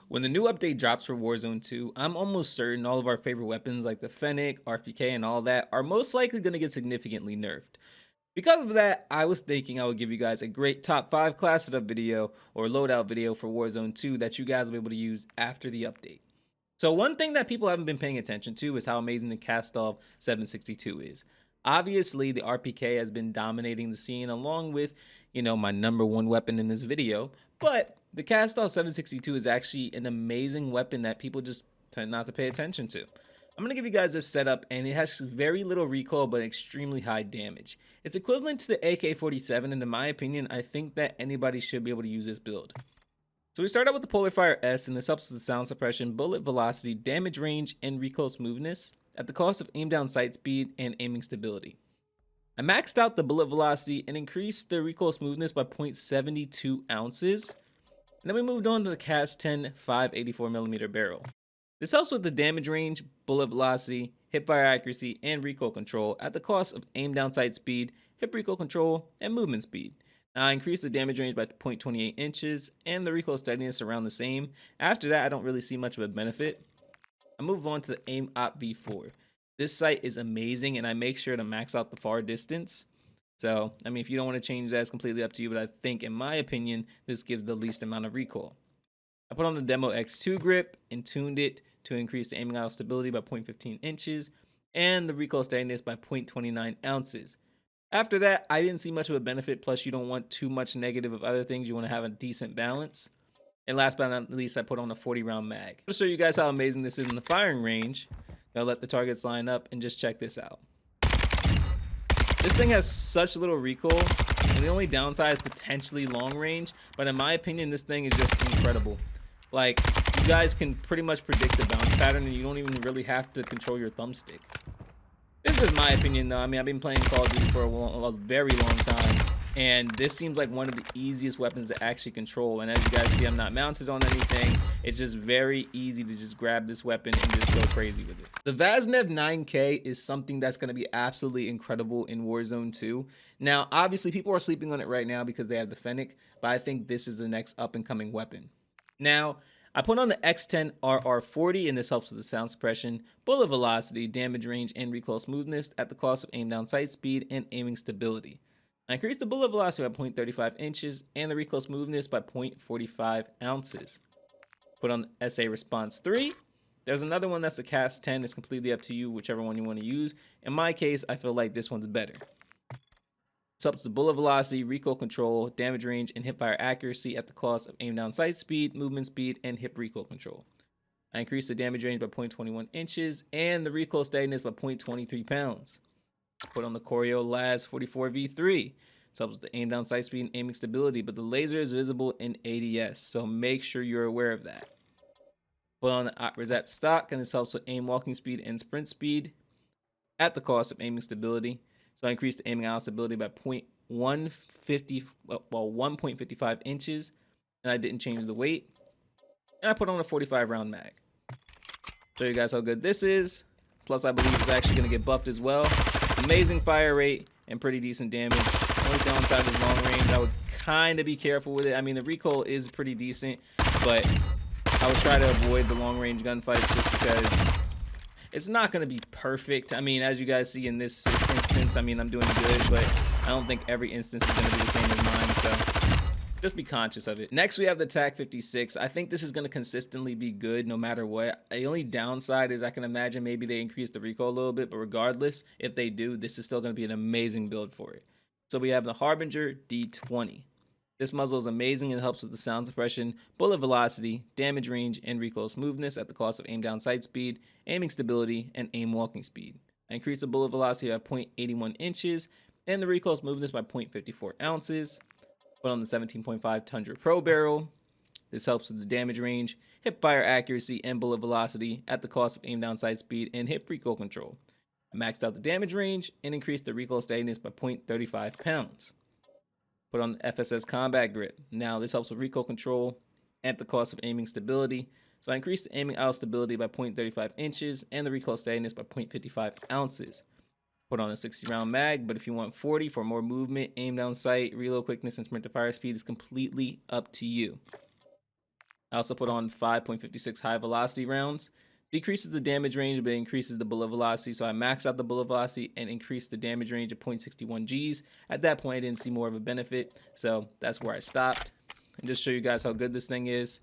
When the new update drops for Warzone 2, I'm almost certain all of our favorite weapons like the Fennec, RPK, and all that are most likely going to get significantly nerfed. Because of that, I was thinking I would give you guys a great top 5 class setup video or loadout video for Warzone 2 that you guys will be able to use after the update. So one thing that people haven't been paying attention to is how amazing the Kastov 762 is. Obviously, the RPK has been dominating the scene along with, my number one weapon in this video, but the Kastov 762 is actually an amazing weapon that people just tend not to pay attention to. I'm going to give you guys this setup, and it has very little recoil but extremely high damage. It's equivalent to the AK-47, and in my opinion, I think that anybody should be able to use this build. So we start out with the Polar Fire S, and this helps with sound suppression, bullet velocity, damage range, and recoil smoothness at the cost of aim down sight speed and aiming stability. I maxed out the bullet velocity and increased the recoil smoothness by 0.72 ounces. And then we moved on to the Cast 10 584mm barrel. This helps with the damage range, bullet velocity, hipfire accuracy, and recoil control at the cost of aim down sight speed, hip recoil control, and movement speed. Now I increased the damage range by 0.28 inches and the recoil steadiness around the same. After that, I don't really see much of a benefit. I move on to the Aim Op V4. This sight is amazing, and I make sure to max out the far distance. So, if you don't want to change that, it's completely up to you, but I think, in my opinion, this gives the least amount of recoil. I put on the Demo X2 grip and tuned it to increase the aiming out stability by 0.15 inches and the recoil steadiness by 0.29 ounces. After that, I didn't see much of a benefit, plus you don't want too much negative of other things, you want to have a decent balance. And last but not least, I put on a 40 round mag. To show you guys how amazing this is in the firing range, I'll let the targets line up and just check this out. This thing has such little recoil, and the only downside is potentially long range, but in my opinion, this thing is just incredible. Like, you guys can pretty much predict the bounce pattern, and you don't even really have to control your thumbstick. This is my opinion, though. I've been playing Call of Duty for a very long time, and this seems like one of the easiest weapons to actually control. And as you guys see, I'm not mounted on anything. It's just very easy to just grab this weapon and just go crazy with it. The Vaznev 9K is something that's going to be absolutely incredible in Warzone 2. Now, obviously, people are sleeping on it right now because they have the Fennec, but I think this is the next up-and-coming weapon. Now, I put on the X10 RR40, and this helps with the sound suppression, bullet velocity, damage range, and recoil smoothness at the cost of aim down sight speed and aiming stability. I increased the bullet velocity by 0.35 inches and the recoil smoothness by 0.45 ounces. Put on the SA Response 3. There's another one that's a Cast 10. It's completely up to you, whichever one you want to use. In my case, I feel like this one's better. This helps the bullet velocity, recoil control, damage range, and hipfire accuracy at the cost of aim down sight speed, movement speed, and hip recoil control. I increased the damage range by 0.21 inches and the recoil steadiness by 0.23 pounds. Put on the Corio Laz 44 V3. This helps with the aim down sight speed and aiming stability, but the laser is visible in ADS, so make sure you're aware of that. Put on the Rosette stock, and this helps with aim walking speed and sprint speed at the cost of aiming stability. So I increased the aiming out stability by 1.55 inches, and I didn't change the weight. And I put on a 45 round mag. Show you guys how good this is. Plus, I believe it's actually going to get buffed as well. Amazing fire rate and pretty decent damage. Only downside is long range. I would kind of be careful with it. The recoil is pretty decent, but I would try to avoid the long range gunfights just because it's not going to be perfect. As you guys see in this instance, I'm doing good, but I don't think every instance is going to be the same as mine, so just be conscious of it. Next, we have the TAC 56. I think this is going to consistently be good no matter what. The only downside is I can imagine maybe they increase the recoil a little bit, but regardless, if they do, this is still going to be an amazing build for it. So we have the Harbinger D20. This muzzle is amazing and helps with the sound suppression, bullet velocity, damage range, and recoil smoothness at the cost of aim down sight speed, aiming stability, and aim walking speed. I increased the bullet velocity by 0.81 inches and the recoil smoothness by 0.54 ounces. Put on the 17.5 Tundra Pro barrel. This helps with the damage range, hip fire accuracy, and bullet velocity at the cost of aim down sight speed and hip recoil control. I maxed out the damage range and increased the recoil steadiness by 0.35 pounds. Put on the FSS Combat Grip. Now this helps with recoil control at the cost of aiming stability. So I increased the aiming out stability by 0.35 inches and the recoil steadiness by 0.55 ounces. Put on a 60 round mag, but if you want 40 for more movement, aim down sight, reload quickness, and sprint to fire speed is completely up to you. I also put on 5.56 high velocity rounds. Decreases the damage range, but increases the bullet velocity. So I maxed out the bullet velocity and increased the damage range of 0.61 Gs. At that point, I didn't see more of a benefit, so that's where I stopped. And just show you guys how good this thing is.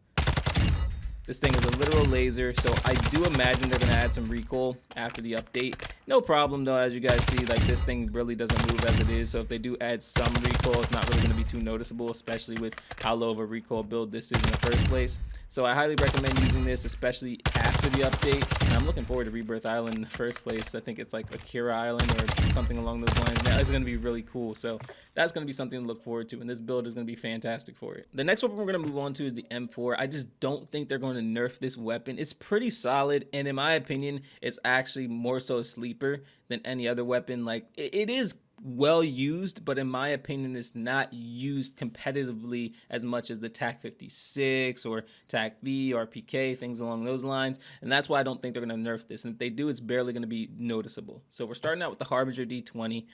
This thing is a literal laser, so I do imagine they're gonna add some recoil after the update. No problem though, as you guys see, like this thing really doesn't move as it is. So if they do add some recoil, it's not really gonna be too noticeable, especially with how low of a recoil build this is in the first place. So I highly recommend using this, especially after the update. And I'm looking forward to Rebirth Island in the first place. I think it's like Akira Island or something along those lines. That is gonna be really cool. So that's gonna be something to look forward to, and this build is gonna be fantastic for it. The next weapon we're gonna move on to is the M4. I just don't think they're going to nerf this weapon. It's pretty solid, and in my opinion, it's actually more so a sleeper than any other weapon. Like it is well used, but in my opinion, it's not used competitively as much as the TAC 56 or TAC V or PK, things along those lines. And that's why I don't think they're going to nerf this. And if they do, it's barely going to be noticeable. So we're starting out with the Harbinger D20,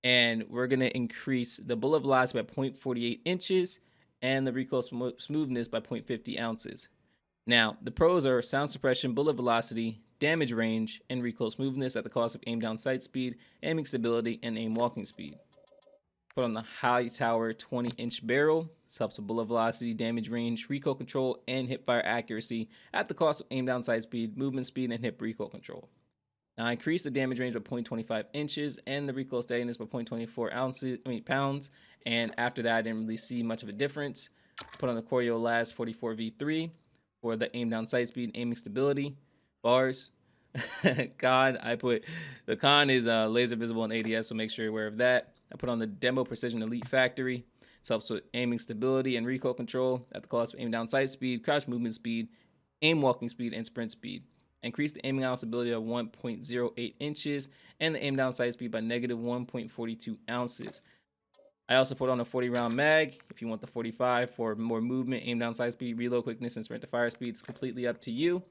and we're going to increase the bullet velocity by 0.48 inches and the recoil smoothness by 0.50 ounces. Now, the pros are sound suppression, bullet velocity, damage range, and recoil smoothness at the cost of aim down sight speed, aiming stability, and aim walking speed. Put on the high tower 20-inch barrel. This helps with bullet velocity, damage range, recoil control, and hip fire accuracy at the cost of aim down sight speed, movement speed, and hip recoil control. Now I increased the damage range by 0.25 inches and the recoil steadiness by 0.24 pounds. And after that, I didn't really see much of a difference. Put on the Corio Last 44V3 for the aim down sight speed, aiming stability, bars. Con, I put the con is laser visible in ADS, so make sure you're aware of that. I put on the Demo Precision Elite Factory. This helps with aiming stability and recoil control at the cost of aim down sight speed, crouch movement speed, aim walking speed, and sprint speed. Increase the aiming out stability of 1.08 inches and the aim down sight speed by negative 1.42 ounces. I also put on a 40 round mag. If you want the 45 for more movement, aim down sight speed, reload quickness, and sprint to fire speed, it's completely up to you.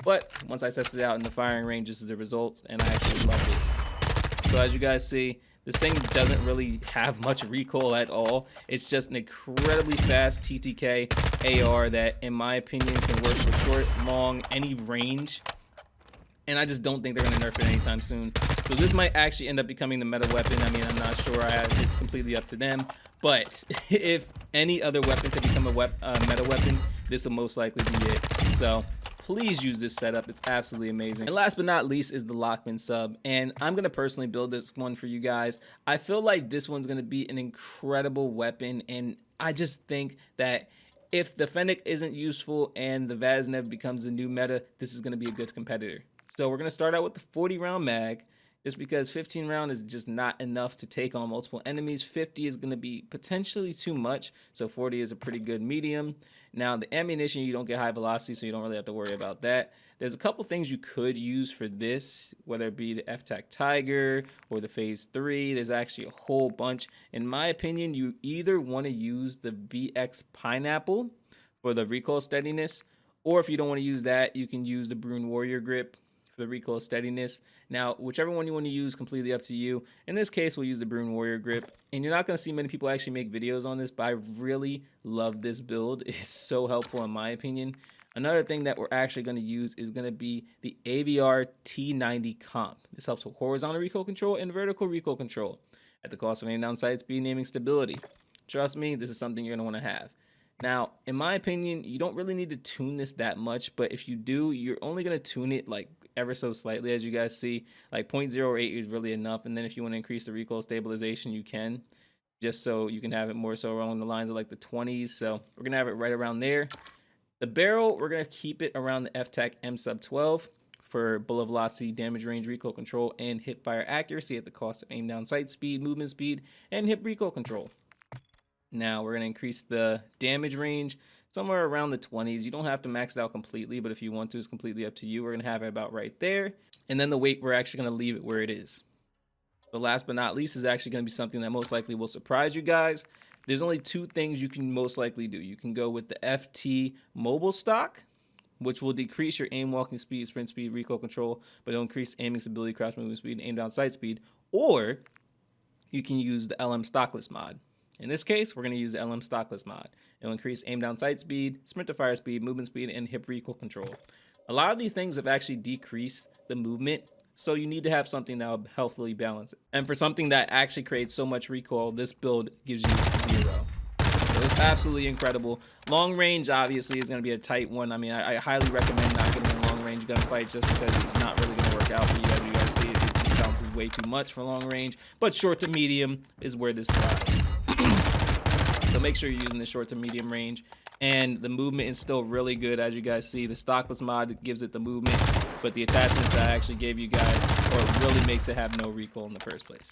But once I tested it out in the firing range, this is the results, and I actually loved it. So as you guys see, this thing doesn't really have much recoil at all. It's just an incredibly fast TTK AR that, in my opinion, can work for short, long, any range. And I just don't think they're going to nerf it anytime soon. So this might actually end up becoming the meta weapon. I mean, I'm not sure. It's completely up to them. But if any other weapon could become a meta weapon, this will most likely be it. So please use this setup. It's absolutely amazing. And last but not least is the Lachmann Sub. And I'm going to personally build this one for you guys. I feel like this one's going to be an incredible weapon. And I just think that if the Fennec isn't useful and the Vaznev becomes the new meta, this is going to be a good competitor. So we're going to start out with the 40 round mag, just because 15 round is just not enough to take on multiple enemies. 50 is going to be potentially too much, so 40 is a pretty good medium. Now the ammunition, you don't get high velocity, so you don't really have to worry about that. There's a couple things you could use for this, whether it be the FTAC Tiger or the Phase 3. There's actually a whole bunch. In my opinion, you either want to use the VX Pineapple for the recoil steadiness, or if you don't want to use that, you can use the Brune Warrior Grip for the recoil steadiness. Now, whichever one you want to use, completely up to you. In this case, we'll use the Brune Warrior Grip. And you're not going to see many people actually make videos on this, but I really love this build. It's so helpful in my opinion. Another thing that we're actually going to use is going to be the AVR T90 Comp. This helps with horizontal recoil control and vertical recoil control at the cost of aim down sight speed and aiming stability. Trust me, this is something you're going to want to have. Now, in my opinion, you don't really need to tune this that much, but if you do, you're only going to tune it like ever so slightly, as you guys see. Like 0.08 is really enough, and then if you want to increase the recoil stabilization, you can, just so you can have it more so along the lines of like the 20s. So we're going to have it right around there. The barrel, we're going to keep it around the FTAC M Sub 12 for bullet velocity, damage range, recoil control, and hip fire accuracy at the cost of aim down sight speed, movement speed, and hip recoil control. Now we're going to increase the damage range somewhere around the 20s. You don't have to max it out completely, but if you want to, it's completely up to you. We're going to have it about right there. And then the weight, we're actually going to leave it where it is. The last but not least is actually going to be something that most likely will surprise you guys. There's only two things you can most likely do. You can go with the FT mobile stock, which will decrease your aim walking speed, sprint speed, recoil control, but it'll increase aiming stability, crouch movement speed, and aim down sight speed. Or you can use the LM stockless mod. In this case, we're going to use the LM stockless mod. It'll increase aim down sight speed, sprint to fire speed, movement speed, and hip recoil control. A lot of these things have actually decreased the movement, so you need to have something that will healthily balance it. And for something that actually creates so much recoil, this build gives you 0. So it's absolutely incredible. Long range obviously is going to be a tight one. I mean, I highly recommend not getting in long range gunfights just because it's not really going to work out for you. As you guys see, it just bounces way too much for long range. But short to medium is where this thrives. So make sure you're using the short to medium range. And the movement is still really good. As you guys see, the stockless mod gives it the movement, but the attachments that I actually gave you guys really makes it have no recoil in the first place.